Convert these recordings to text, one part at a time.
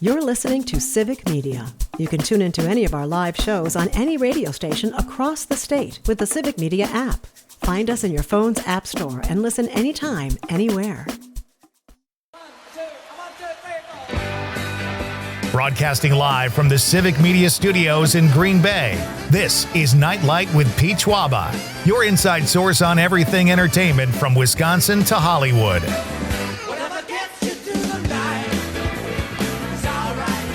You're listening to Civic Media. You can tune into any of our live shows on any radio station across the state with the Civic Media app. Find us in your phone's app store and listen anytime, anywhere. Broadcasting live from the Civic Media Studios in Green Bay, this is Nite Lite with Pete Schwaba, your inside source on everything entertainment from Wisconsin to Hollywood. Whatever gets you through the night, it's all right.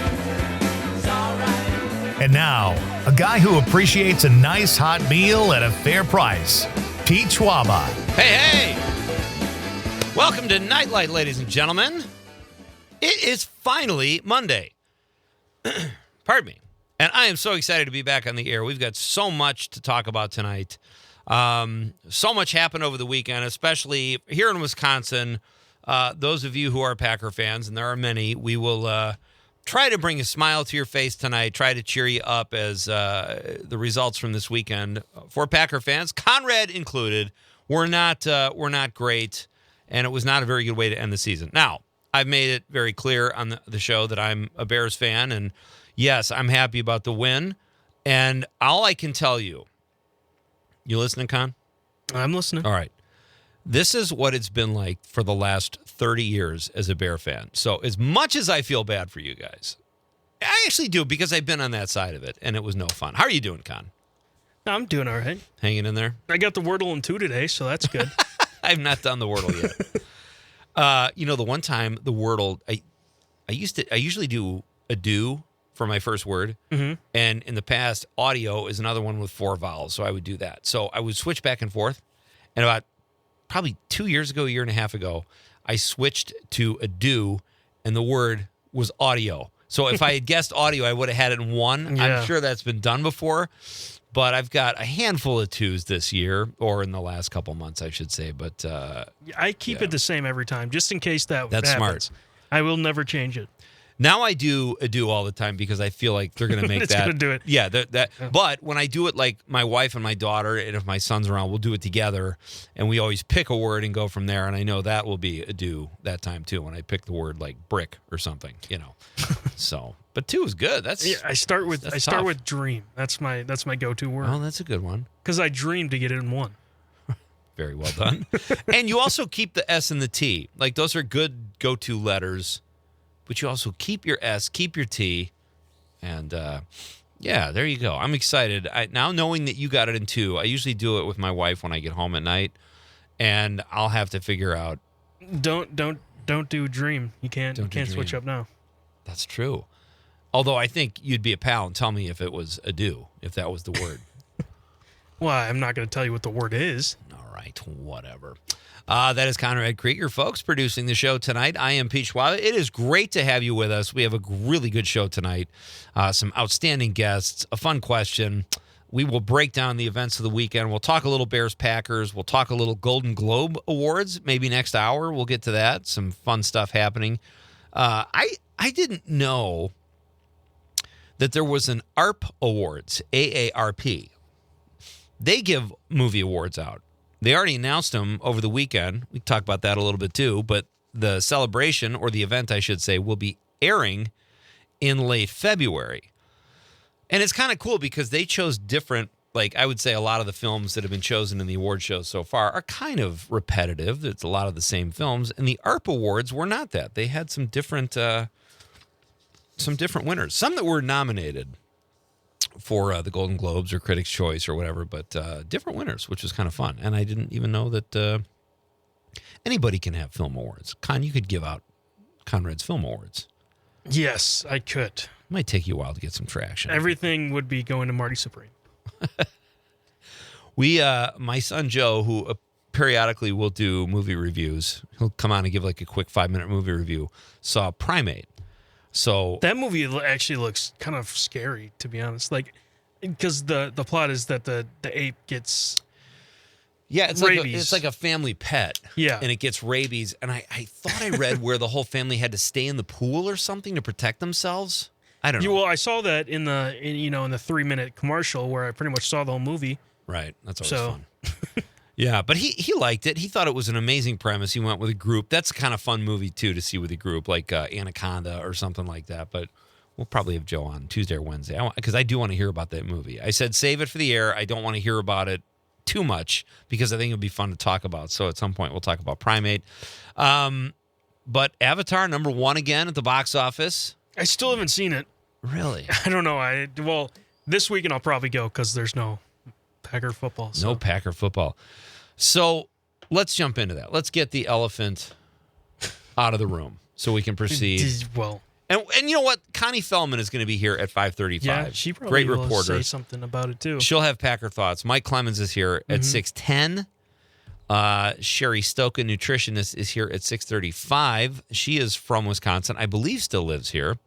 And now, a guy who appreciates a nice hot meal at a fair price, Pete Schwaba. Hey! Welcome to Nite Lite, ladies and gentlemen. It is finally Monday. Pardon me. And I am so excited to be back on the air. We've got so much to talk about tonight. So much happened over the weekend, especially here in Wisconsin. Those of you who are Packer fans, and there are many, we will try to bring a smile to your face tonight, try to cheer you up as the results from this weekend for Packer fans, Conrad included, were not great, and it was not a very good way to end the season. Now, I've made it very clear on the show that I'm a Bears fan, and yes, I'm happy about the win. And all I can tell you listening, Con? I'm listening. All right. This is what it's been like for the last 30 years as a Bear fan. So as much as I feel bad for you guys, I actually do because I've been on that side of it, and it was no fun. How are you doing, Con? I'm doing all right. Hanging in there? I got the Wordle in 2 today, so that's good. I've not done the Wordle yet. The one time the Wordle, I usually do a do for my first word. Mm-hmm. And in the past, audio is another one with 4 vowels. So I would do that. So I would switch back and forth. And about probably 2 years ago, a year and a half ago, I switched to a do, and the word was audio. So if I had guessed audio, I would have had it in one. Yeah. I'm sure that's been done before. But I've got a handful of twos this year, or in the last couple months, I should say. But I keep it the same every time, just in case that's happens. Smart. I will never change it. Now I do a do all the time because I feel like they're going to make It's that. gonna do it. Yeah, But when I do it, like my wife and my daughter, and if my son's around, we'll do it together, and we always pick a word and go from there. And I know that will be a do that time too when I pick the word like brick or something, So, but 2 is good. I start with dream. That's my go-to word. Oh, that's a good one. Because I dream to get it in 1. Very well done. And you also keep the S and the T. Like those are good go-to letters. But you also keep your S, keep your T, and there you go. I'm excited. Now knowing that you got it in 2, I usually do it with my wife when I get home at night, and I'll have to figure out. Don't do dream. You can't switch up now. That's true. Although I think you'd be a pal and tell me if it was a do, if that was the word. Well, I'm not going to tell you what the word is. All right, whatever. That is Conrad Krieger, folks, producing the show tonight. I am Pete Schwaba. It is great to have you with us. We have a really good show tonight. Some outstanding guests, a fun question. We will break down the events of the weekend. We'll talk a little Bears-Packers. We'll talk a little Golden Globe Awards. Maybe next hour we'll get to that. Some fun stuff happening. I didn't know that there was an AARP Awards, AARP. They give movie awards out. They already announced them over the weekend. We can talk about that a little bit too, but the celebration, or the event, I should say, will be airing in late February. And it's kind of cool because they chose different, like I would say a lot of the films that have been chosen in the award shows so far are kind of repetitive. It's a lot of the same films. And the AARP Awards were not that. They had some different winners. Some that were nominated for the Golden Globes or Critics' Choice or whatever, but different winners, which was kind of fun. And I didn't even know that anybody can have film awards. Con, you could give out Conrad's Film Awards. Yes, I could. It might take you a while to get some traction. Everything would be going to Marty Supreme. My son Joe, who periodically will do movie reviews, he'll come on and give like a quick 5-minute movie review, saw Primate. So that movie actually looks kind of scary, to be honest. Like, because the plot is that the ape gets it's rabies. It's like a family pet. Yeah. And it gets rabies. And I thought I read where the whole family had to stay in the pool or something to protect themselves. I don't know. Well, I saw that in the 3-minute commercial where I pretty much saw the whole movie. Right. That's always fun. Yeah, but he liked it. He thought it was an amazing premise. He went with a group. That's a kind of fun movie, too, to see with a group, like Anaconda or something like that. But we'll probably have Joe on Tuesday or Wednesday, because I do want to hear about that movie. I said save it for the air. I don't want to hear about it too much because I think it would be fun to talk about. So at some point, we'll talk about Primate. But Avatar, #1 again at the box office. I still haven't seen it. Really? I don't know. Well, this weekend I'll probably go because there's no Packer football. So. No Packer football. So let's jump into that. Let's get the elephant out of the room so we can proceed. Well, and you know what? Connie Fellman is going to be here at 5:35. yeah, she probably Great will reporter. say something about it too. She'll have Packer thoughts. Mike Clemens is here at 6:10. Sherry Stoka, nutritionist, is here at 6:35. She is from Wisconsin. I believe still lives here.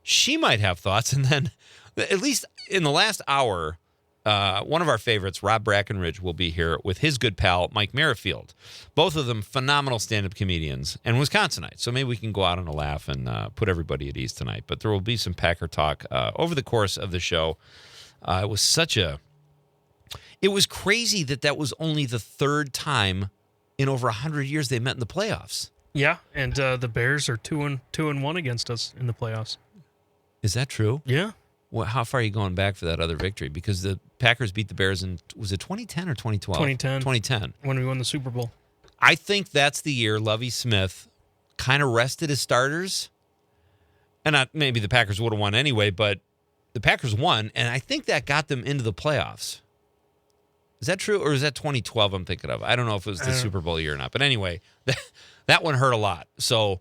She might have thoughts. And then, at least in the last hour, one of our favorites, Rob Brackenridge, will be here with his good pal, Mike Merrifield. Both of them phenomenal stand-up comedians and Wisconsinites. So maybe we can go out on a laugh and put everybody at ease tonight. But there will be some Packer talk over the course of the show. It was crazy that was only the third time in over 100 years they met in the playoffs. Yeah, and the Bears are 2-1 against us in the playoffs. Is that true? Yeah. Well, how far are you going back for that other victory? Because the Packers beat the Bears in, was it 2010 or 2012? 2010. 2010. When we won the Super Bowl. I think that's the year Lovie Smith kind of rested his starters. And maybe the Packers would have won anyway, but the Packers won, and I think that got them into the playoffs. Is that true, or is that 2012 I'm thinking of? I don't know if it was the Super Bowl year or not. But anyway, that one hurt a lot. So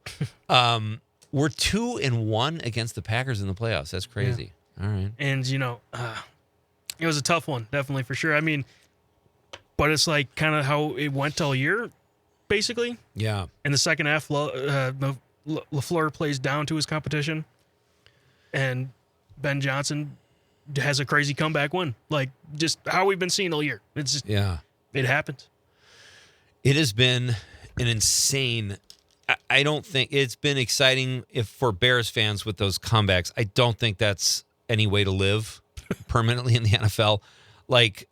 we're 2-1 against the Packers in the playoffs. That's crazy. Yeah. All right. And, it was a tough one, definitely, for sure. I mean, but it's like kind of how it went all year, basically. Yeah. In the second half, LaFleur plays down to his competition, and Ben Johnson has a crazy comeback win. Like, just how we've been seeing all year. It's just, it happened. It has been an insane. I don't think it's been exciting for Bears fans with those comebacks. I don't think that's any way to live permanently in the NFL. Like,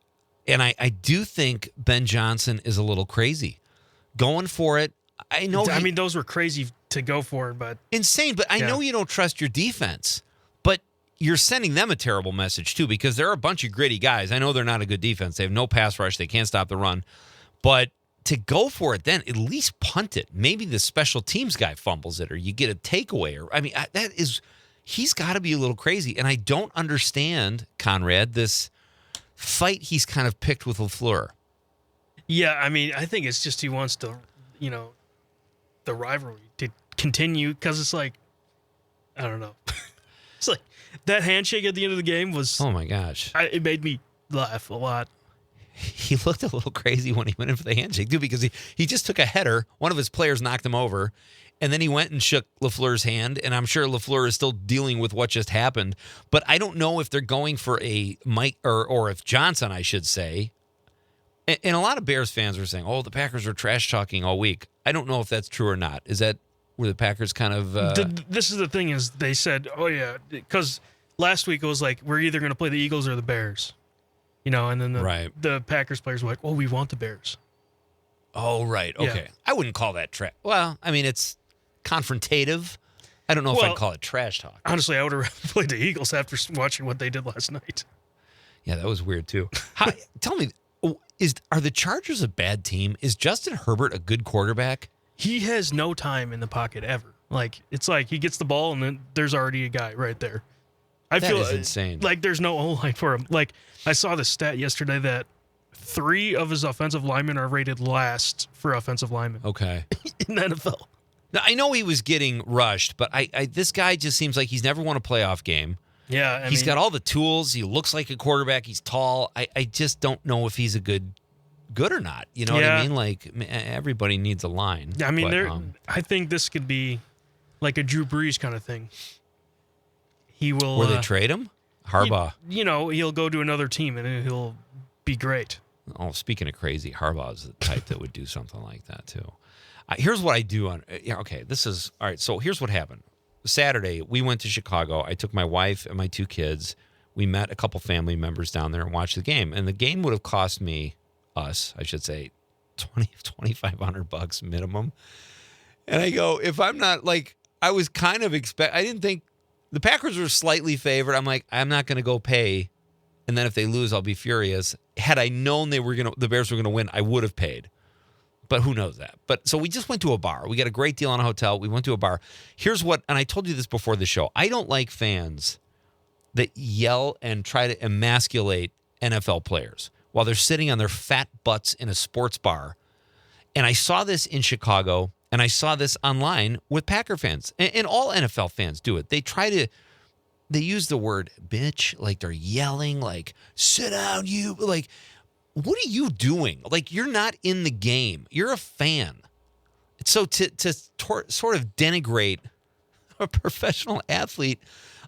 and I do think Ben Johnson is a little crazy going for it. I know. I mean, those were crazy to go for, but insane. But I know you don't trust your defense, but you're sending them a terrible message too, because they're a bunch of gritty guys. I know they're not a good defense. They have no pass rush. They can't stop the run, but to go for it, then at least punt it. Maybe the special teams guy fumbles it, or you get a takeaway. Or he's got to be a little crazy. And I don't understand, Conrad, this fight he's kind of picked with LaFleur. Yeah, I mean, I think it's just he wants to, the rivalry to continue, because it's like, I don't know. It's like that handshake at the end of the game was. Oh my gosh! It made me laugh a lot. He looked a little crazy when he went in for the handshake, too, because he just took a header. One of his players knocked him over, and then he went and shook LaFleur's hand, and I'm sure LaFleur is still dealing with what just happened. But I don't know if they're going for a Mike, or if Johnson, I should say. And a lot of Bears fans are saying, the Packers are trash-talking all week. I don't know if that's true or not. Is that where the Packers kind of... This is the thing, is they said, because last week it was like, we're either going to play the Eagles or the Bears. And then the Packers players were like, we want the Bears. Oh, right. Okay. Yeah. I wouldn't call that trash. Well, I mean, it's confrontative. I don't know if I'd call it trash talk. Honestly, I would have rather played the Eagles after watching what they did last night. Yeah, that was weird, too. Tell me, are the Chargers a bad team? Is Justin Herbert a good quarterback? He has no time in the pocket ever. Like, it's like he gets the ball, and then there's already a guy right there. I feel insane. Like there's no O-line for him. Like, I saw the stat yesterday that 3 of his offensive linemen are rated last for offensive linemen. Okay. In the NFL. Now, I know he was getting rushed, but this guy just seems like he's never won a playoff game. Yeah. He's got all the tools. He looks like a quarterback. He's tall. I just don't know if he's a good or not. You know what I mean? Like, everybody needs a line. I mean, I think this could be like a Drew Brees kind of thing. He will. Where they trade him? Harbaugh. He'll go to another team and he'll be great. Oh, speaking of crazy, Harbaugh is the type that would do something like that too. Here's what I do on. This is all right. So here's what happened. Saturday, we went to Chicago. I took my wife and my 2 kids. We met a couple family members down there and watched the game. And the game would have cost us, I should say, $2,500 minimum. And I go, if I'm not like, I was kind of I didn't think the Packers were slightly favored. I'm like, I'm not going to go pay. And then if they lose, I'll be furious. Had I known the Bears were going to win, I would have paid. But who knows that? But so we just went to a bar. We got a great deal on a hotel. We went to a bar. Here's what, and I told you this before the show. I don't like fans that yell and try to emasculate NFL players while they're sitting on their fat butts in a sports bar. And I saw this in Chicago, and I saw this online with Packer fans. And all NFL fans do it. They use the word bitch, like they're yelling, like, sit down, you. Like, what are you doing? Like, you're not in the game. You're a fan. So to sort of denigrate a professional athlete,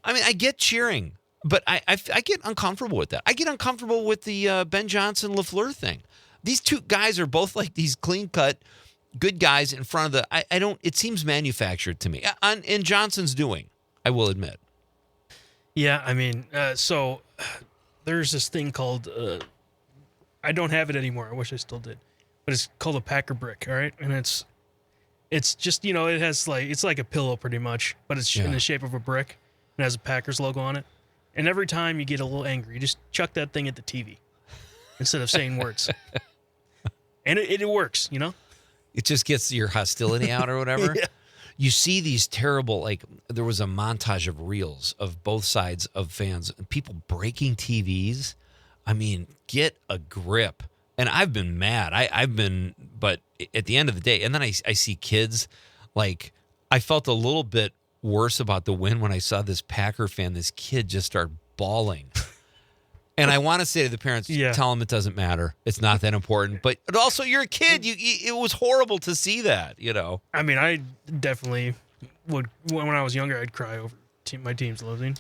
I mean, I get cheering, but I get uncomfortable with that. I get uncomfortable with the Ben Johnson LaFleur thing. These two guys are both like these clean-cut, good guys in front of the. I don't. It seems manufactured to me. In Johnson's doing, I will admit. Yeah, I mean, so there's this thing called. I don't have it anymore. I wish I still did, but it's called a Packer brick. All right, and it's just it has it's like a pillow pretty much, but it's in the shape of a brick and has a Packers logo on it. And every time you get a little angry, you just chuck that thing at the TV instead of saying words. And it works, It just gets your hostility out or whatever. Yeah. You see these terrible, there was a montage of reels of both sides of fans, people breaking TVs. I mean, get a grip. And I've been mad. But at the end of the day, and then I see kids, I felt a little bit worse about the win when I saw this Packer fan, this kid just start bawling. And I want to say to the parents, tell them it doesn't matter. It's not that important. But also, you're a kid. It was horrible to see that, I mean, I definitely would. When I was younger, I'd cry over my team's losing.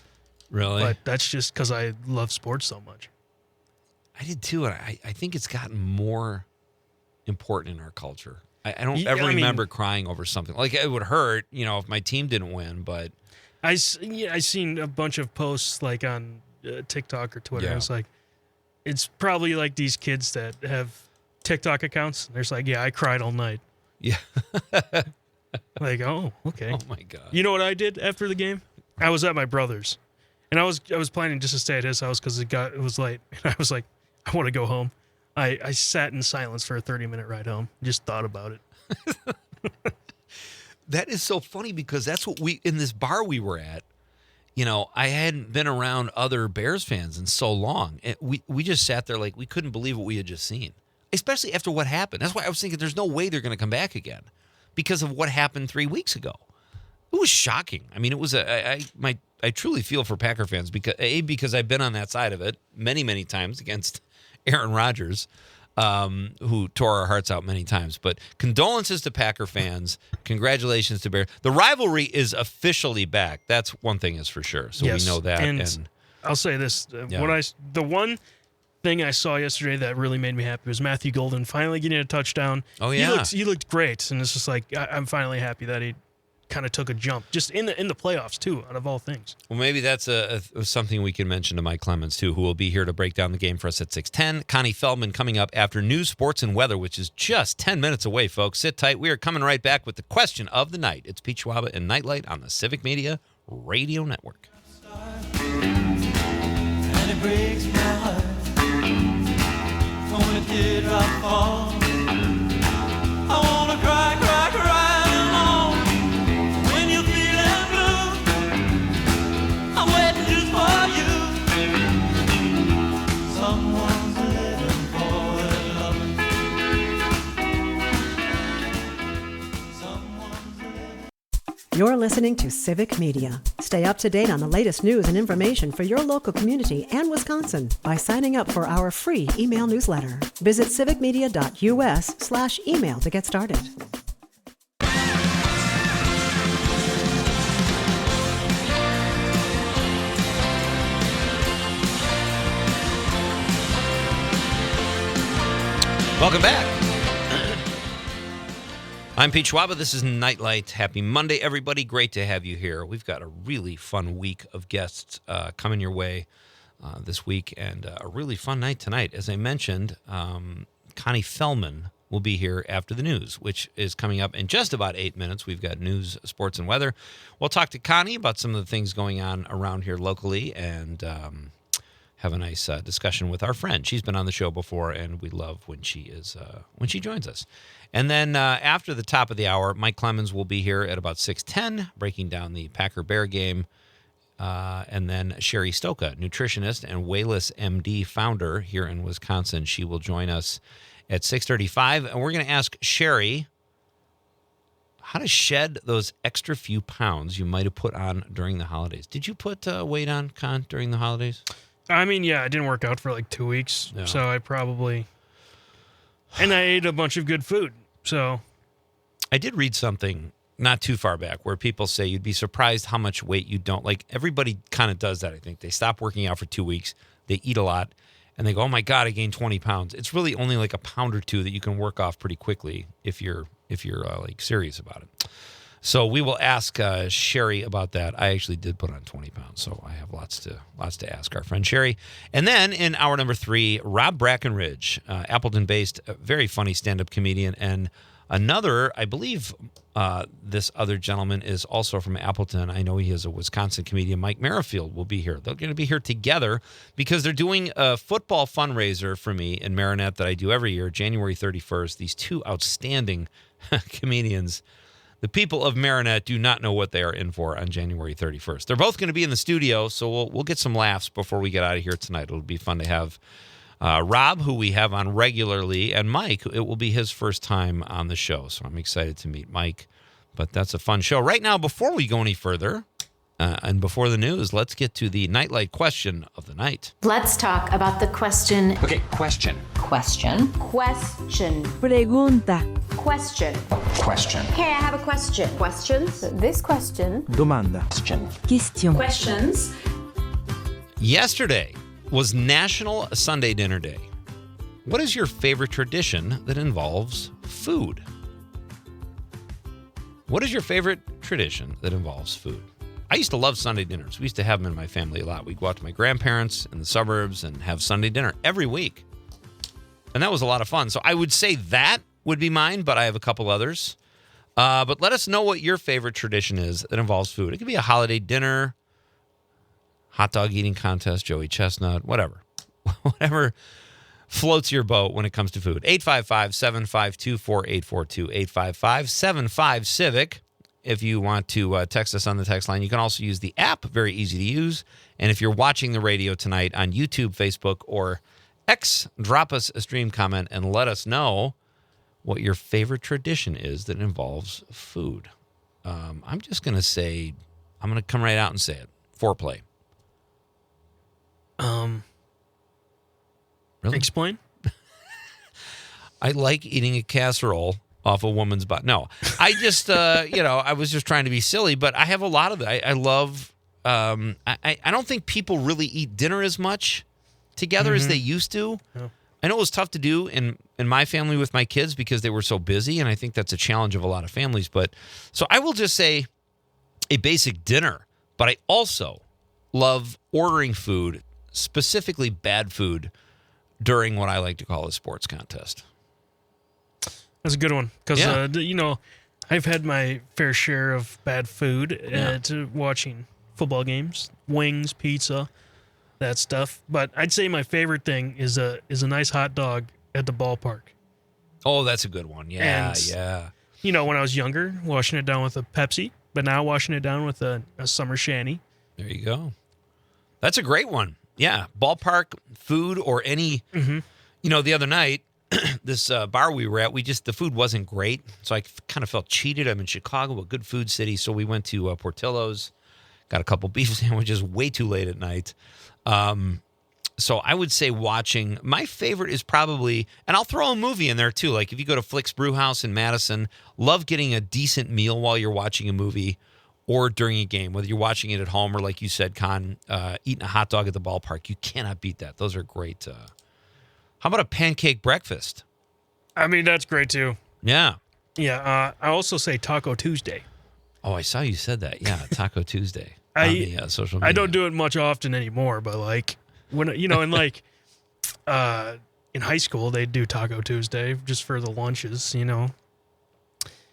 Really? But that's just because I love sports so much. I did too. And I think it's gotten more important in our culture. I don't ever remember crying over something. It would hurt, if my team didn't win. But I seen a bunch of posts on TikTok or Twitter. Yeah. It's it's probably these kids that have TikTok accounts. There's I cried all night. Yeah. Oh, okay. Oh my God. You know what I did after the game? I was at my brother's, and I was planning just to stay at his house because it was late. And I was like, I want to go home. I sat in silence for a 30-minute ride home. Just thought about it. That is so funny because that's what in this bar we were at. I hadn't been around other Bears fans in so long. And we just sat there we couldn't believe what we had just seen, especially after what happened. That's why I was thinking there's no way they're going to come back again because of what happened 3 weeks ago. It was shocking. I mean, it was I truly feel for Packer fans because I've been on that side of it many, many times against Aaron Rodgers, who tore our hearts out many times. But condolences to Packer fans. Congratulations to Bears. The rivalry is officially back. That's one thing is for sure. So yes. We know that. And I'll say this. The one thing I saw yesterday that really made me happy was Matthew Golden finally getting a touchdown. Oh, yeah. He looked great. And it's just I'm finally happy that he kind of took a jump just in the playoffs too, out of all things. Well, maybe that's something we can mention to Mike Clemens too, who will be here to break down the game for us at 6:10. Connie Fellman coming up after news, sports, and weather, which is just 10 minutes away, folks. Sit tight. We are coming right back with the question of the night. It's Pete Schwaba and Nite Lite on the Civic Media Radio Network. And it breaks my heart when a teardrop falls. I wanna cry, cry, cry. You're listening to Civic Media. Stay up to date on the latest news and information for your local community and Wisconsin by signing up for our free email newsletter. Visit civicmedia.us/email to get started. Welcome back. I'm Pete Schwaba. This is Nite Lite. Happy Monday, everybody. Great to have you here. We've got a really fun week of guests coming your way this week and a really fun night tonight. As I mentioned, Connie Fellman will be here after the news, which is coming up in just about 8 minutes. We've got news, sports, and weather. We'll talk to Connie about some of the things going on around here locally and have a nice discussion with our friend. She's been on the show before, and we love when she joins us. And then after the top of the hour, Mike Clemens will be here at about 6:10, breaking down the Packer-Bear game. And then Sherry Stoka, nutritionist and Wayless MD founder here in Wisconsin. She will join us at 6:35, and we're going to ask Sherry how to shed those extra few pounds you might have put on during the holidays. Did you put weight on, Con, during the holidays? I mean, yeah, I didn't work out for like 2 weeks, No. so I probably... And I ate a bunch of good food, so... I did read something not too far back where people say you'd be surprised how much weight you don't. Like, everybody kind of does that, I think. They stop working out for 2 weeks, they eat a lot, and they go, oh my God, I gained 20 pounds. It's really only like a pound or two that you can work off pretty quickly if you're like serious about it. So we will ask Sherry about that. I actually did put on 20 pounds, so I have lots to ask our friend Sherry. And then in hour number 3, Rob Brackenridge, Appleton-based, very funny stand-up comedian, and another, I believe this other gentleman is also from Appleton. I know he is a Wisconsin comedian. Mike Merrifield will be here. They're going to be here together because they're doing a football fundraiser for me in Marinette that I do every year, January 31st. These two outstanding comedians. The people of Marinette do not know what they are in for on January 31st. They're both going to be in the studio, so we'll get some laughs before we get out of here tonight. It'll be fun to have Rob, who we have on regularly, and Mike. It will be his first time on the show, so I'm excited to meet Mike. But that's a fun show. Right now, before we go any further, and before the news, let's get to the Nite Lite question of the night. Let's talk about the question. Okay, question. Question. Question. Pregunta. Question. Question. Hey, I have a question. Questions? This question. Domanda. Question. Question. Questions. Yesterday was National Sunday Dinner Day. What is your favorite tradition that involves food? What is your favorite tradition that involves food? I used to love Sunday dinners. We used to have them in my family a lot. We'd go out to my grandparents in the suburbs and have Sunday dinner every week. And that was a lot of fun. So I would say that would be mine, but I have a couple others. But let us know what your favorite tradition is that involves food. It could be a holiday dinner, hot dog eating contest, Joey Chestnut, whatever. Whatever floats your boat when it comes to food. 855-752-4842, 855-75-CIVIC. If you want to text us on the text line, you can also use the app, very easy to use. And if you're watching the radio tonight on YouTube, Facebook, or X, drop us a stream comment and let us know what your favorite tradition is that involves food. I'm just going to say, I'm going to come right out and say it. Foreplay. Really? Explain? I like eating a casserole off a woman's butt. No, I just, I was just trying to be silly, but I have a lot of it. I love, I don't think people really eat dinner as much together as they used to. Yeah. I know it was tough to do in my family with my kids because they were so busy, and I think that's a challenge of a lot of families. But so I will just say a basic dinner, but I also love ordering food, specifically bad food, during what I like to call a sports contest. That's a good one because, Yeah. I've had my fair share of bad food to watching football games, wings, pizza, that stuff. But I'd say my favorite thing is a nice hot dog at the ballpark. Oh, that's a good one. Yeah, And- yeah. When I was younger, washing it down with a Pepsi, but now washing it down with a summer shandy. There you go. That's a great one. Yeah, ballpark food or any, the other night, this bar we were at, the food wasn't great. So I kind of felt cheated. I'm in Chicago, a good food city. So we went to Portillo's, got a couple beef sandwiches way too late at night. So I would say watching, my favorite is probably, and I'll throw a movie in there too. Like if you go to Flick's Brew House in Madison, love getting a decent meal while you're watching a movie or during a game, whether you're watching it at home or like you said, Con, eating a hot dog at the ballpark. You cannot beat that. Those are great. How about a pancake breakfast? I mean, that's great too. Yeah. Yeah. I also say Taco Tuesday. Oh, I saw you said that. Yeah, Taco Tuesday on the social media. I don't do it much often anymore, but like when in in high school, they'd do Taco Tuesday just for the lunches,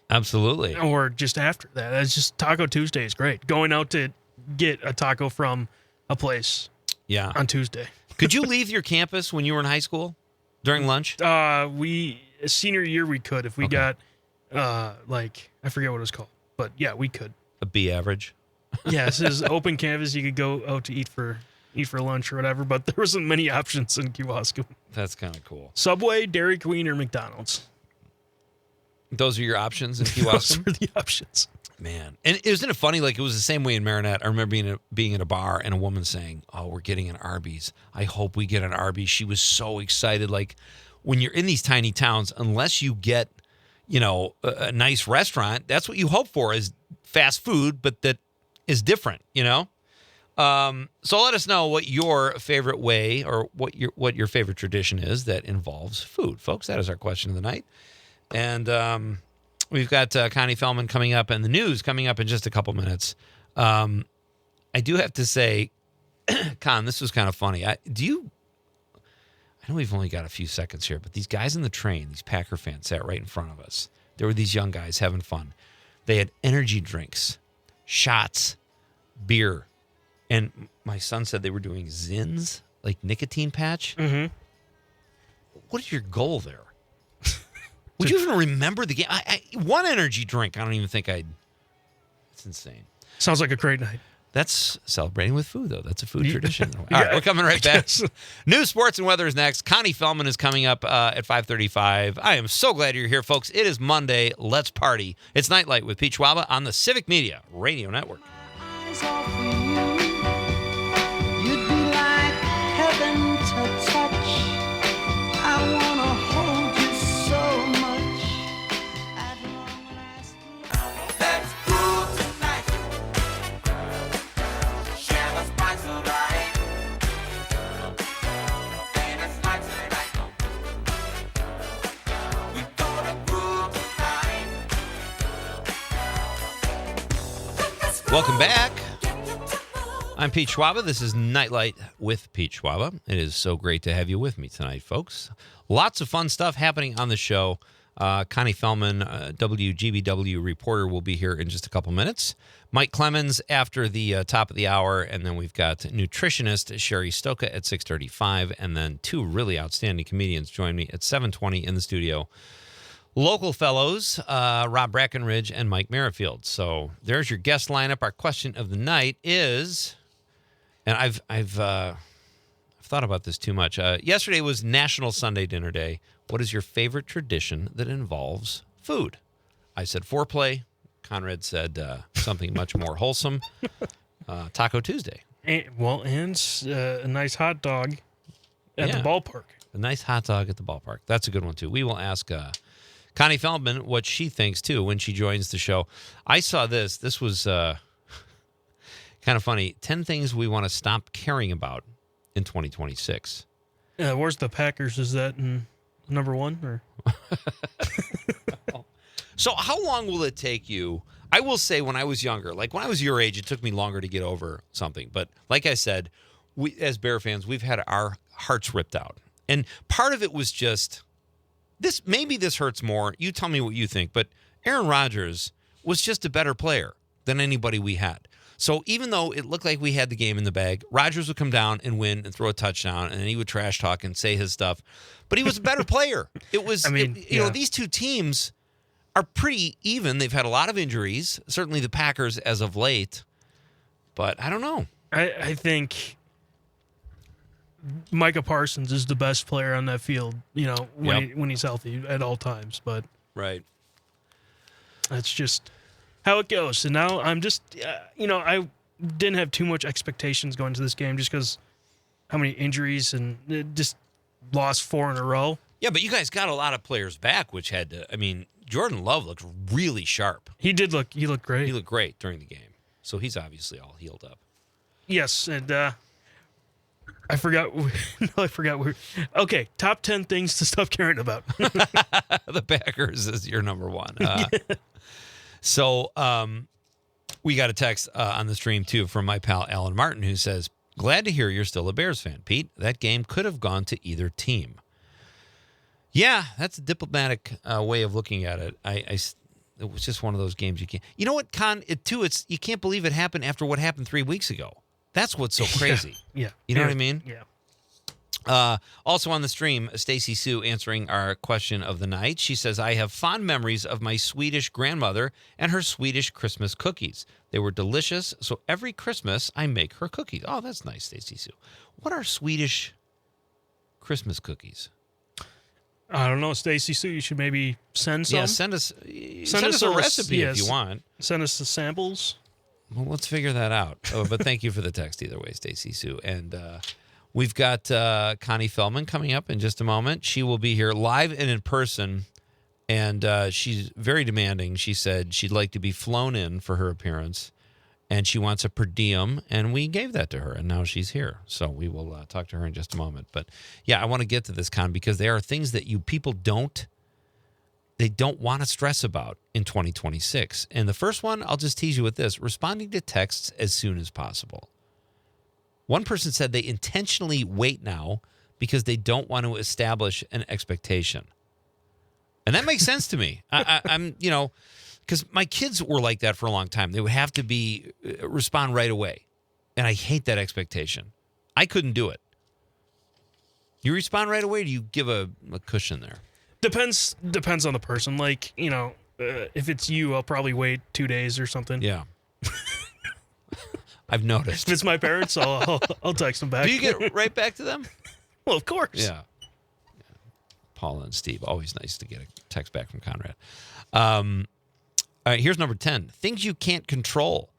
Absolutely. or just after that. It's just Taco Tuesday is great. Going out to get a taco from a place Yeah. on Tuesday. Could you leave your campus when you were in high school during lunch? Senior year we could if we got I forget what it was called, but yeah, we could. A B average. Yeah, this is open campus. You could go out to eat for lunch or whatever, but there wasn't many options in Kewaskum. That's kind of cool. Subway, Dairy Queen, or McDonald's. Those are your options in Those Kewaskum? were the options. Man. And isn't it funny? Like, it was the same way in Marinette. I remember being at a bar and a woman saying, "Oh, we're getting an Arby's. I hope we get an Arby's." She was so excited. Like, when you're in these tiny towns, unless you get, a nice restaurant, that's what you hope for is fast food, but that is different, So let us know what your favorite way or what your favorite tradition is that involves food, folks. That is our question of the night. And we've got Connie Fellman coming up and the news coming up in just a couple minutes. I do have to say, Con, this was kind of funny. I know we've only got a few seconds here, but these guys in the train, these Packer fans sat right in front of us. There were these young guys having fun. They had energy drinks, shots, beer. And my son said they were doing Zins, like nicotine patch. Mm-hmm. What is your goal there? Would you even remember the game? One energy drink, I don't even think I'd. It's insane. Sounds like a great night. That's celebrating with food, though. That's a food tradition. All right, we're coming right back. News, sports, and weather is next. Connie Fellman is coming up at 5:35. I am so glad you're here, folks. It is Monday. Let's party. It's Nite Lite with Pete Schwaba on the Civic Media Radio Network. Eyes off of you. You'd be like heaven to touch. I wanna hold you so much. At long last. Let's groove tonight. Share the spice of life. And it's like tonight. We gonna groove tonight. Welcome back. I'm Pete Schwaba. This is Nite Lite with Pete Schwaba. It is so great to have you with me tonight, folks. Lots of fun stuff happening on the show. Connie Fellman, WGBW reporter, will be here in just a couple minutes. Mike Clemens after the top of the hour, and then we've got nutritionist Sherry Stoka at 6:35, and then two really outstanding comedians join me at 7:20 in the studio. Local fellows, Rob Brackenridge and Mike Merrifield. So there's your guest lineup. Our question of the night is, and I've thought about this too much. Yesterday was National Sunday Dinner Day. What is your favorite tradition that involves food? I said foreplay. Conrad said something much more wholesome. Taco Tuesday. And a nice hot dog at the ballpark. A nice hot dog at the ballpark. That's a good one, too. We will ask Connie Fellman what she thinks, too, when she joins the show. I saw this. This was kind of funny. 10 things we want to stop caring about in 2026. Where's the Packers? Is that in number one? Or? So how long will it take you? I will say when I was younger, like when I was your age, it took me longer to get over something. But like I said, we as Bear fans, we've had our hearts ripped out. And part of it was just this. Maybe this hurts more. You tell me what you think. But Aaron Rodgers was just a better player than anybody we had. So even though it looked like we had the game in the bag, Rodgers would come down and win and throw a touchdown, and then he would trash talk and say his stuff. But he was a better player. It was, you know, these two teams are pretty even. They've had a lot of injuries, certainly the Packers as of late. But I don't know. I think Micah Parsons is the best player on that field, you know, when he's healthy at all times. But right, that's just how it goes. And now I'm just, I didn't have too much expectations going into this game just because how many injuries and just lost 4 in a row. Yeah, but you guys got a lot of players back, which had to, I mean, Jordan Love looked really sharp. He looked great. He looked great during the game. So he's obviously all healed up. Yes, and I forgot. Okay, top 10 things to stop caring about. The Packers is your number one. So we got a text on the stream, too, from my pal Alan Martin, who says, glad to hear you're still a Bears fan, Pete. That game could have gone to either team. Yeah, that's a diplomatic way of looking at it. It was just one of those games you can't. You know what, Con? It's you can't believe it happened after what happened 3 weeks ago. That's what's so crazy. Yeah. You know what I mean? Yeah. Also on the stream, Stacy Sue answering our question of the night. She says, I have fond memories of my Swedish grandmother and her Swedish Christmas cookies. They were delicious, so every Christmas I make her cookies. Oh, that's nice, Stacy Sue. What are Swedish Christmas cookies? I don't know, Stacy Sue. You should maybe send some. Yeah, send us a recipe if you want. Send us the samples. Well, let's figure that out. But thank you for the text either way, Stacy Sue. And we've got Connie Fellman coming up in just a moment. She will be here live and in person, and she's very demanding. She said she'd like to be flown in for her appearance, and she wants a per diem, and we gave that to her, and now she's here. So we will talk to her in just a moment. But, yeah, I want to get to this, Con, because there are things that you people don't want to stress about in 2026. And the first one, I'll just tease you with this, responding to texts as soon as possible. One person said they intentionally wait now because they don't want to establish an expectation. And that makes sense to me. I'm, because my kids were like that for a long time. They would have to respond right away. And I hate that expectation. I couldn't do it. You respond right away, or do you give a cushion there? Depends on the person. Like, if it's you, I'll probably wait 2 days or something. Yeah. I've noticed. If it's my parents, I'll text them back. Do you get right back to them? Well, of course. Yeah. Paula and Steve, always nice to get a text back from Conrad. All right, here's number 10. Things you can't control.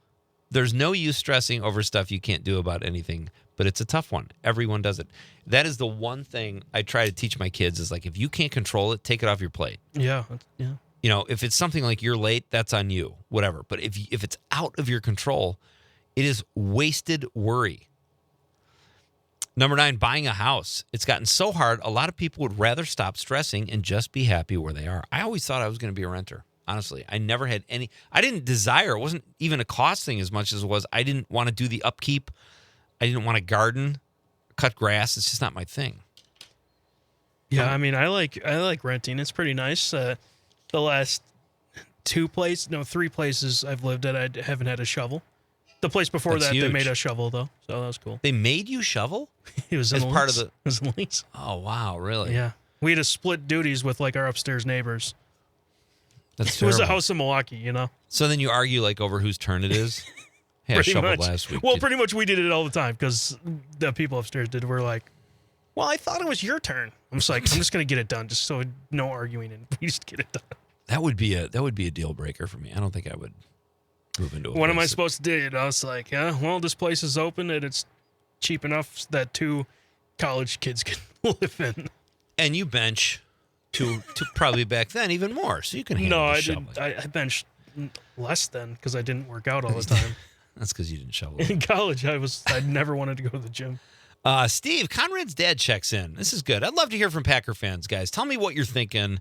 There's no use stressing over stuff you can't do about anything, but it's a tough one. Everyone does it. That is the one thing I try to teach my kids is like, if you can't control it, take it off your plate. Yeah. If it's something like you're late, that's on you, whatever. But if it's out of your control, it is wasted worry. Number 9, buying a house. It's gotten so hard, a lot of people would rather stop stressing and just be happy where they are. I always thought I was going to be a renter. Honestly, I never had I didn't desire, it wasn't even a cost thing as much as it was, I didn't want to do the upkeep. I didn't want to garden, cut grass. It's just not my thing. Yeah, I mean, I like renting. It's pretty nice. The last 3 places I've lived at, I haven't had a shovel. The place before That's that, huge. they made us shovel, though, so that was cool. They made you shovel? It was in As the part lease. of the- It was in the lease. Oh, wow, really? Yeah. We had to split duties with, like, our upstairs neighbors. That's It was a terrible. house in Milwaukee, So then you argue like over whose turn it is? Hey, I Pretty shoveled much. last week. Well, pretty much we did it all the time because the people upstairs did. We're like, well, I thought it was your turn. I'm just like, I'm just going to get it done just so no arguing and we just get it done. That would be a deal breaker for me. I don't think I would move into a What am I place supposed to do? I was like, yeah, well, this place is open and it's cheap enough that 2 college kids can live in. And you bench to probably back then even more, so you can handle No, the I shoveling. didn't. I benched less then because I didn't work out all the time. That's because you didn't shovel. In college, I never wanted to go to the gym. Steve, Conrad's dad checks in. This is good. I'd love to hear from Packer fans, guys. Tell me what you're thinking.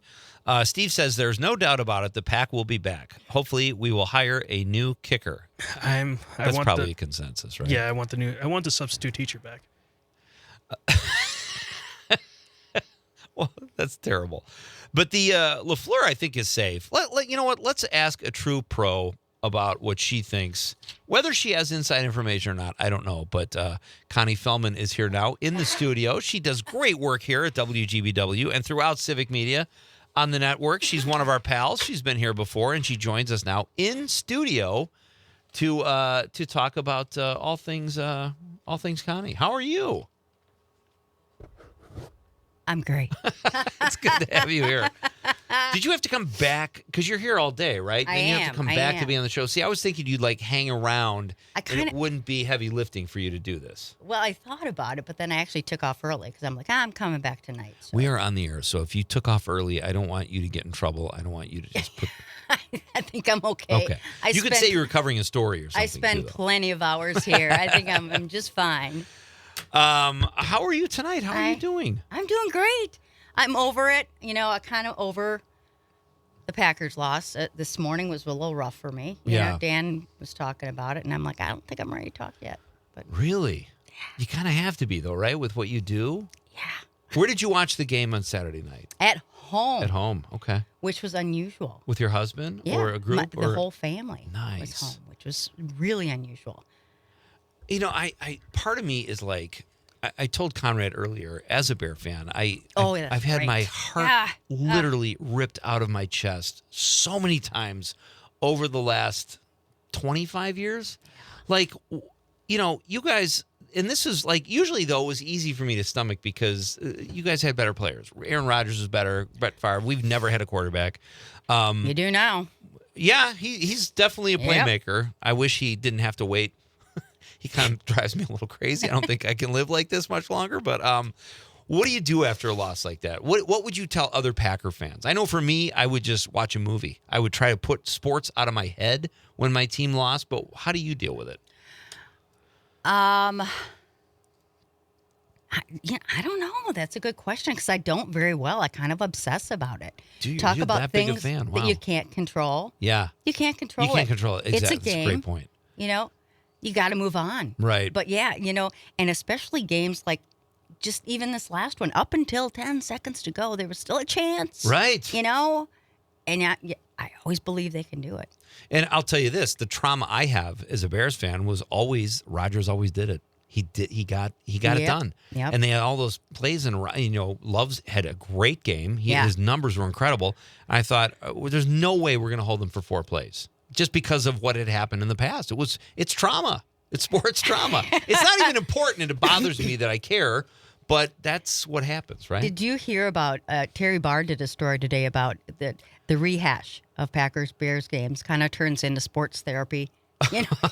Steve says there's no doubt about it. The Pack will be back. Hopefully, we will hire a new kicker. That's probably a consensus, right? Yeah, I want the substitute teacher back. Well, that's terrible. But the LaFleur, I think, is safe. You know what? Let's ask a true pro about what she thinks. Whether she has inside information or not, I don't know. But Connie Fellman is here now in the studio. She does great work here at WGBW and throughout Civic Media on the network. She's one of our pals. She's been here before, and she joins us now in studio to talk about all things Connie. How are you? I'm great. It's good to have you here. Did you have to come back? Because you're here all day, right? I And you am, have to come I back to am. be on the show. See, I was thinking you'd like hang around and it kinda- wouldn't be heavy lifting for you to do this. Well, I thought about it, but then I actually took off early because I'm like, I'm coming back tonight. So. We are on the air, so if you took off early, I don't want you to get in trouble. I don't want you to just put... I think I'm okay. Okay. You could say you were covering a story or something. I spend too, though. plenty of hours here. I think I'm just fine. How are you tonight? How are you doing? I'm doing great. I'm over it. I kind of over the Packers loss. This morning was a little rough for me. You Yeah. know, Dan was talking about it, and I'm like, I don't think I'm ready to talk yet. But Really? You kind of have to be, though, right, with what you do? yeah. Where did you watch the game on Saturday night? At home. At home. Okay. Which was unusual. With your husband or a group? The whole family Nice. was home, which was really unusual. You know, I part of me is like, I told Conrad earlier, as a Bear fan, I've had great. my heart literally ripped out of my chest so many times over the last 25 years. Like, you know, you guys, and this is like, usually though, it was easy for me to stomach because you guys had better players. Aaron Rodgers was better. Brett Favre. We've never had a quarterback. You do now. Yeah, he's definitely a playmaker. I wish he didn't have to wait. He kind of drives me a little crazy. I don't think I can live like this much longer. But what do you do after a loss like that? What would you tell other Packer fans? I know for me, I would just watch a movie. I would try to put sports out of my head when my team lost. But how do you deal with it? I don't know. That's a good question because I don't very well. I kind of obsess about it. Talk you're about that big a things fan. Wow. that you can't control. Yeah. You can't control it. You can't control it. Exactly. It's a That's game. a great point. You know, you got to move on. Right. But yeah, you know, and especially games like just even this last one, up until 10 seconds to go, there was still a chance. Right. You know, and I always believe they can do it. And I'll tell you this, the trauma I have as a Bears fan was always, Rodgers always did it. He got it done. Yep. And they had all those plays, and you know, Love's had a great game. Yeah. His numbers were incredible. I thought, well, there's no way we're going to hold him for 4 plays just because of what had happened in the past. It's trauma. It's sports trauma. It's not even important, and it bothers me that I care, but that's what happens, right? Did you hear about Terry Barr did a story today about the rehash of Packers Bears games kind of turns into sports therapy, you know,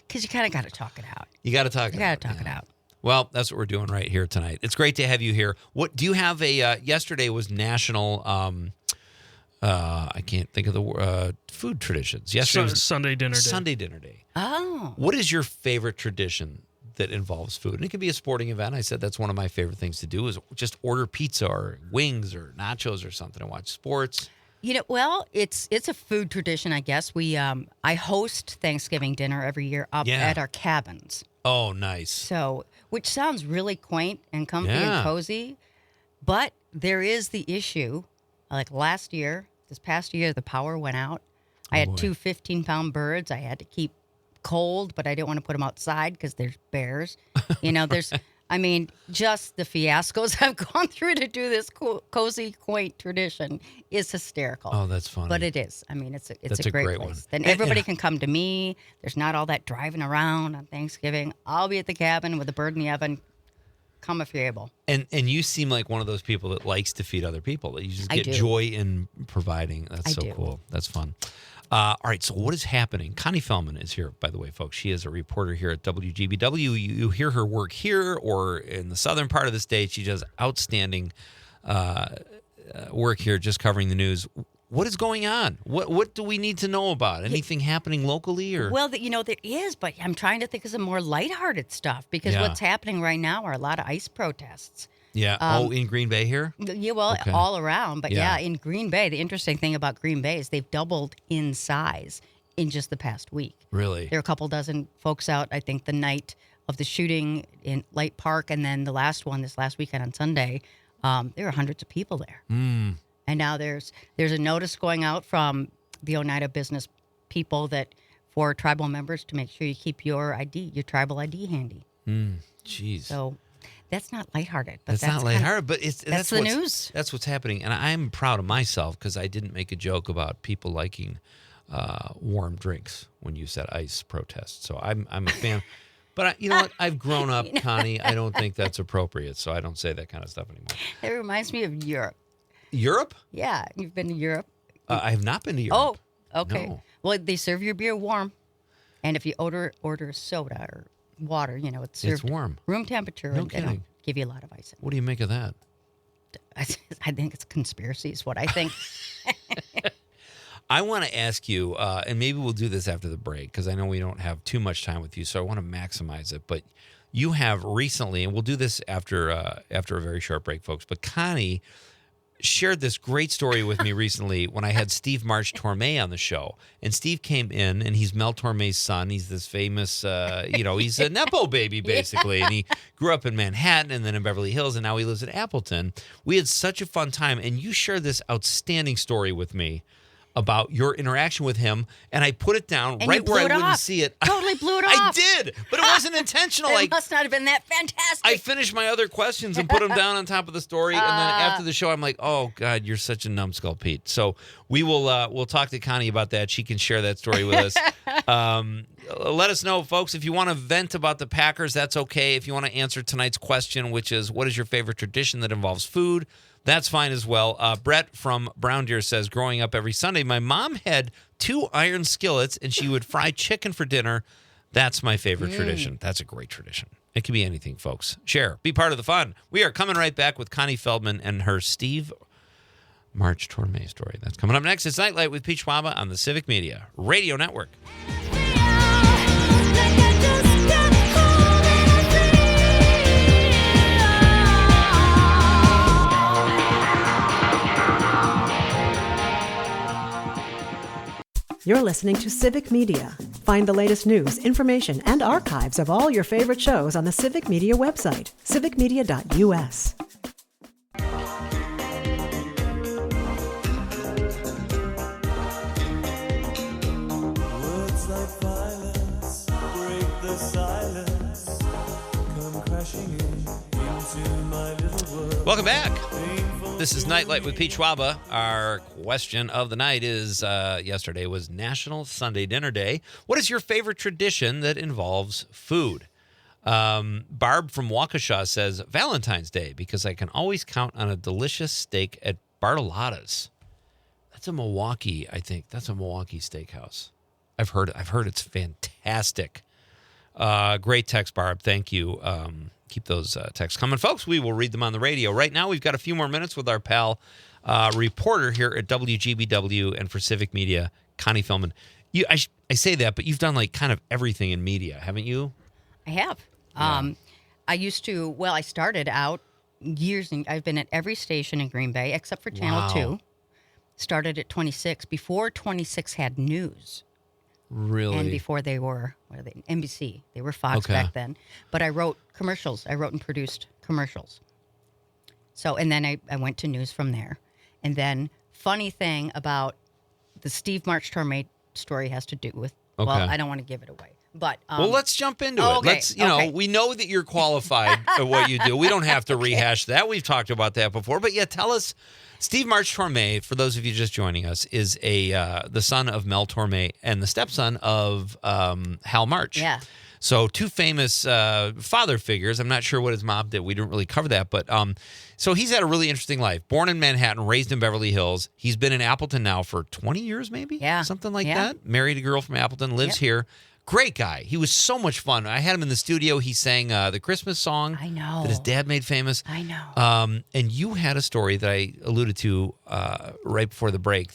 because you kind of got to talk it out. You got to talk. You got to talk it out. Well, that's what we're doing right here tonight. It's great to have you here. What do you have? Yesterday was National. I can't think of the food traditions. Yesterday was Sunday dinner day. Sunday dinner day. Oh, What is your favorite tradition that involves food? And it can be a sporting event. I said that's one of my favorite things to do is just order pizza or wings or nachos or something and watch sports. you know, well, it's a food tradition, I guess. I host Thanksgiving dinner every year up at our cabins. Oh, nice. So, which sounds really quaint and comfy and cozy, but there is the issue. Like this past year, the power went out. I had 2 15-pound birds. I had to keep cold, but I didn't want to put them outside because there's bears. You know, just the fiascos I've gone through to do this cozy, quaint tradition is hysterical. Oh, that's funny. But it is. I mean, it's a great place. one. Then everybody can come to me. There's not all that driving around on Thanksgiving. I'll be at the cabin with a bird in the oven. Come if you're able. And you seem like one of those people that likes to feed other people. That you just get do. joy in providing. That's so cool. That's fun. All right, so what is happening? Connie Fellman is here, by the way, folks. She is a reporter here at WGBW. You hear her work here or in the southern part of the state. She does outstanding work here just covering the news. What is going on? What do we need to know about? Anything happening locally? Or Well, there is, but I'm trying to think of some more lighthearted stuff because what's happening right now are a lot of ICE protests. Yeah. In Green Bay here? Yeah, well, Okay. all around. But Yeah. in Green Bay, the interesting thing about Green Bay is they've doubled in size in just the past week. Really? There are a couple dozen folks out, I think, the night of the shooting in Light Park, and then the last one this last weekend on Sunday, there were hundreds of people there. Mm. And now there's a notice going out from the Oneida business people that for tribal members to make sure you keep your tribal ID handy. Jeez. So that's not lighthearted. But That's not lighthearted, but that's the news. That's what's happening. And I'm proud of myself because I didn't make a joke about people liking warm drinks when you said ICE protest. So I'm a fan. But you know what? I've grown up, Connie. I don't think that's appropriate, so I don't say that kind of stuff anymore. It reminds me of Europe. Europe? Yeah, you've been to Europe. I have not been to Europe. Oh, okay. No. Well, they serve your beer warm, and if you order soda or water, it's served warm. room temperature, No and they don't kidding. give you a lot of ice. What do you make of that? I think it's a conspiracy is what I think. I want to ask you, and maybe we'll do this after the break because I know we don't have too much time with you, so I want to maximize it. But you have recently, and we'll do this after a very short break, folks. But Connie shared this great story with me recently when I had Steve March Torme on the show. And Steve came in, and he's Mel Torme's son. He's this famous, he's a Nepo baby, basically. And he grew up in Manhattan and then in Beverly Hills, and now he lives in Appleton. We had such a fun time, and you shared this outstanding story with me about your interaction with him, and I put it down and right where I wouldn't off. see it. Totally blew it I off. did, but it wasn't intentional. It must not have been that fantastic. I finished my other questions and put them down on top of the story, and then after the show, I'm like, "Oh God, you're such a numbskull, Pete." So we will we'll talk to Connie about that. She can share that story with us. Let us know, folks, if you want to vent about the Packers. That's okay. If you want to answer tonight's question, which is, what is your favorite tradition that involves food? That's fine as well. Brett from Brown Deer says, growing up every Sunday, my mom had 2 iron skillets, and she would fry chicken for dinner. That's my favorite tradition. That's a great tradition. It can be anything, folks. Share. Be part of the fun. We are coming right back with Connie Fellman and her Steve March Torme story. That's coming up next. It's Nite Lite with Pete Schwaba on the Civic Media Radio Network. You're listening to Civic Media. Find the latest news, information, and archives of all your favorite shows on the Civic Media website, civicmedia.us. Words like violence break the silence, come crashing into my little world. Welcome back. This is Nite Lite with Pete Schwaba. Our question of the night is, yesterday was National Sunday Dinner Day. What is your favorite tradition that involves food? Barb from Waukesha says Valentine's Day, because I can always count on a delicious steak at Bartolotta's. That's a Milwaukee, I think. That's a Milwaukee steakhouse. I've heard it's fantastic. Great text, Barb. Thank you. Keep those texts coming, folks. We will read them on the radio. Right now, we've got a few more minutes with our pal, reporter here at WGBW and for Civic Media, Connie Fellman. I say that, but you've done like kind of everything in media, haven't you? I have. Yeah. I started out years, and I've been at every station in Green Bay except for Channel 2. Started at 26, before 26 had news. Really? And before they were, NBC. They were Fox back then. But I wrote commercials. I wrote and produced commercials. So, and then I went to news from there. And then, funny thing about the Steve March Torme story has to do with, well, I don't want to give it away. But well, let's jump into it. Let's, we know that you're qualified at what you do. We don't have to rehash that. We've talked about that before. But yeah, tell us. Steve March Torme, for those of you just joining us, is the son of Mel Torme and the stepson of Hal March. Yeah. So 2 famous father figures. I'm not sure what his mom did. We didn't really cover that. But so he's had a really interesting life. Born in Manhattan, raised in Beverly Hills. He's been in Appleton now for 20 years, maybe? Yeah. Something like that. Married a girl from Appleton, lives here. Great guy. He was so much fun. I had him in the studio. He sang the Christmas song that his dad made famous. I know. And you had a story that I alluded to right before the break,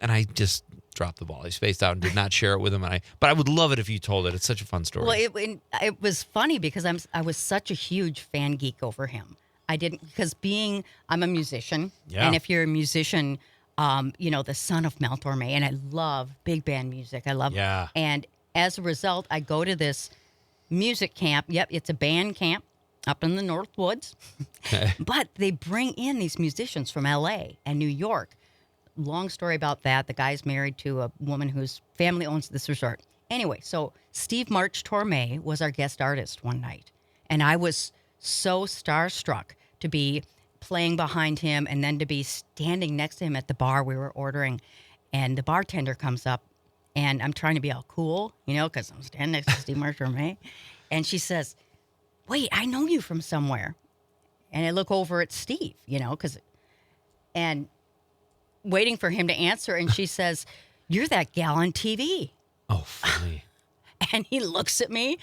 and I just dropped the ball. I spaced out and did not share it with him. But I would love it if you told it. It's such a fun story. Well, it was funny because I was such a huge fan geek over him. Because I'm a musician, and if you're a musician, the son of Mel Torme, and I love big band music. I love and as a result, I go to this music camp. Yep, it's a band camp up in the North Woods. Okay. But they bring in these musicians from L.A. and New York. Long story about that. The guy's married to a woman whose family owns this resort. Anyway, so Steve March Torme was our guest artist one night. And I was so starstruck to be playing behind him and then to be standing next to him at the bar we were ordering. And the bartender comes up. And I'm trying to be all cool, because I'm standing next to Steve March Torme. And she says, wait, I know you from somewhere. And I look over at Steve, and waiting for him to answer. And she says, you're that gal on TV. Oh, funny. And he looks at me.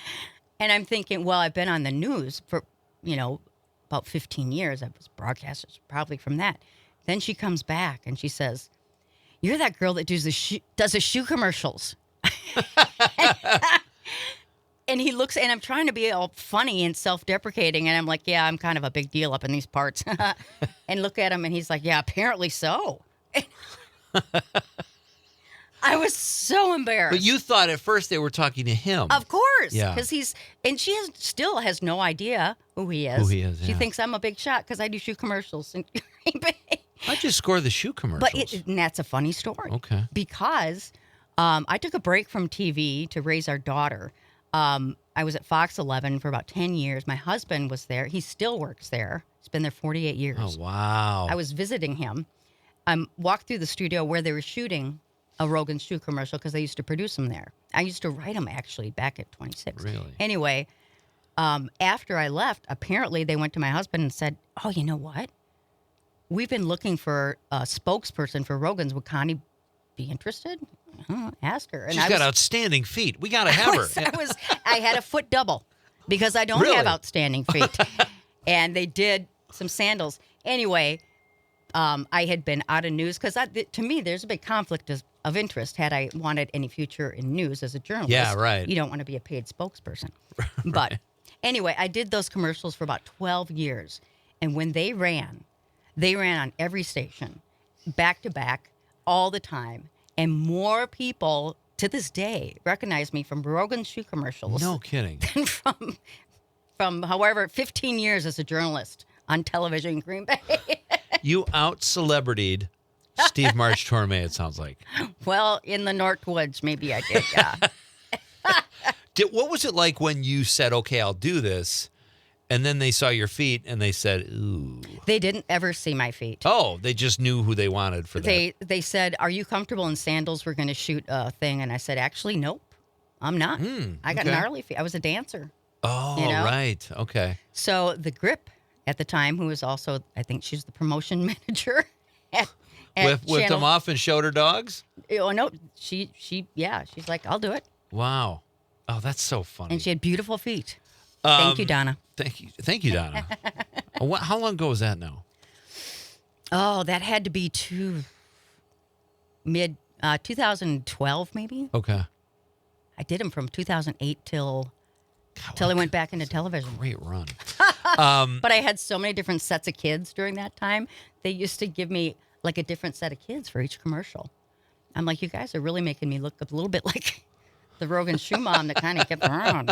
And I'm thinking, well, I've been on the news for, about 15 years. I was broadcasters probably from that. Then she comes back and she says, you're that girl that does the shoe commercials. And he looks, and I'm trying to be all funny and self-deprecating, and I'm like, yeah, I'm kind of a big deal up in these parts. And look at him, and he's like, yeah, apparently so. I was so embarrassed. But you thought at first they were talking to him. Of course. Yeah. Because she still has no idea who he is. She thinks I'm a big shot because I do shoe commercials in Green Bay. How'd you score the shoe commercials? And that's a funny story. Okay. Because I took a break from TV to raise our daughter. I was at Fox 11 for about 10 years. My husband was there. He still works there. He's been there 48 years. Oh, wow. I was visiting him. I walked through the studio where they were shooting a Rogan shoe commercial because they used to produce them there. I used to write them, actually, back at 26. Really? Anyway, after I left, apparently they went to my husband and said, oh, you know what? We've been looking for a spokesperson for Rogan's. Would Connie be interested? Ask her. And She's got outstanding feet. We got to have her. I had a foot double because I don't have outstanding feet. And they did some sandals. Anyway, I had been out of news because to me, there's a big conflict of interest had I wanted any future in news as a journalist. Yeah, right. You don't want to be a paid spokesperson. But anyway, I did those commercials for about 12 years. And when they ran on every station, back to back, all the time. And more people to this day recognize me from Rogan's shoe commercials. No kidding. Than from however 15 years as a journalist on television in Green Bay. You out-celebritied Steve March Torme, it sounds like. Well, in the Northwoods, maybe I did, yeah. What was it like when you said, okay, I'll do this, and then they saw your feet and they said, ooh. They didn't ever see my feet. Oh, they just knew who they wanted for that. They said, are you comfortable in sandals? We're going to shoot a thing. And I said, actually, nope, I'm not. I got gnarly feet. I was a dancer. Oh, right. Okay. So the Grip at the time, who was also, I think she's the promotion manager at Whipped them off and showed her dogs? Oh, no. She's like, I'll do it. Wow. Oh, that's so funny. And she had beautiful feet. Thank you, Donna. Thank you, Donna. How long ago was that now? Oh, that had to be mid 2012, maybe. Okay. I did them from 2008 till I went back into television. Great run. But I had so many different sets of kids during that time. They used to give me like a different set of kids for each commercial. I'm like, you guys are really making me look a little bit like the Rogan shoe mom that kind of kept around.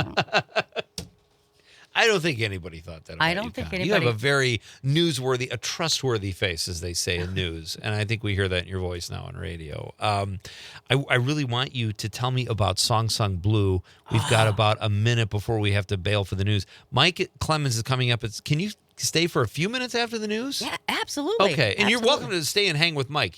I don't think anybody thought that about I don't think Connie. anybody. You have a very newsworthy, a trustworthy face, as they say in news. And I think we hear that in your voice now on radio. I really want you to tell me about Song Sung Blue. We've got about a minute before we have to bail for the news. Mike Clemens is coming up. Can you stay for a few minutes after the news? Yeah, absolutely. Okay, and you're welcome to stay and hang with Mike.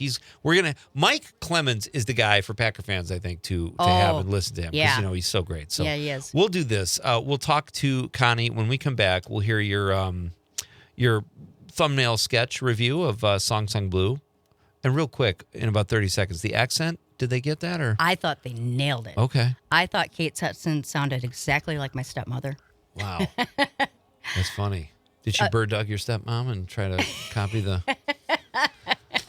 Mike Clemens is the guy for Packer fans, I think, to have and listen to him. Yeah. Because, he's so great. So yeah, he is. We'll do this. We'll talk to Connie when we come back. We'll hear your thumbnail sketch review of Song Sung Blue. And real quick, in about 30 seconds, the accent, did they get that? Or I thought they nailed it. Okay. I thought Kate Hudson sounded exactly like my stepmother. Wow. That's funny. Did she bird dog your stepmom and try to copy the...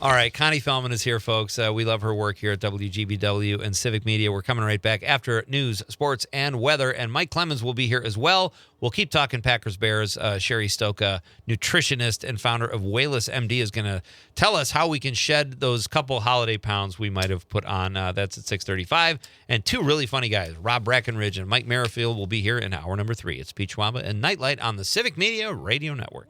All right, Connie Fellman is here, folks. We love her work here at WGBW and Civic Media. We're coming right back after news, sports, and weather. And Mike Clemens will be here as well. We'll keep talking Packers Bears. Sherry Stoka, nutritionist and founder of Wayless MD, is going to tell us how we can shed those couple holiday pounds we might have put on. That's at 6:35. And two really funny guys, Rob Brackenridge and Mike Merrifield, will be here in hour number 3. It's Pete Schwaba and Nite Lite on the Civic Media Radio Network.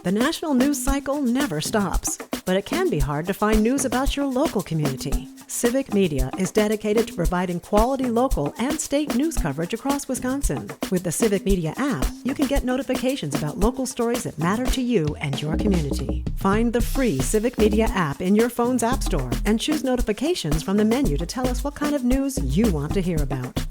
The national news cycle never stops, but it can be hard to find news about your local community. Civic Media is dedicated to providing quality local and state news coverage across Wisconsin. With the Civic Media app, you can get notifications about local stories that matter to you and your community. Find the free Civic Media app in your phone's app store and choose notifications from the menu to tell us what kind of news you want to hear about.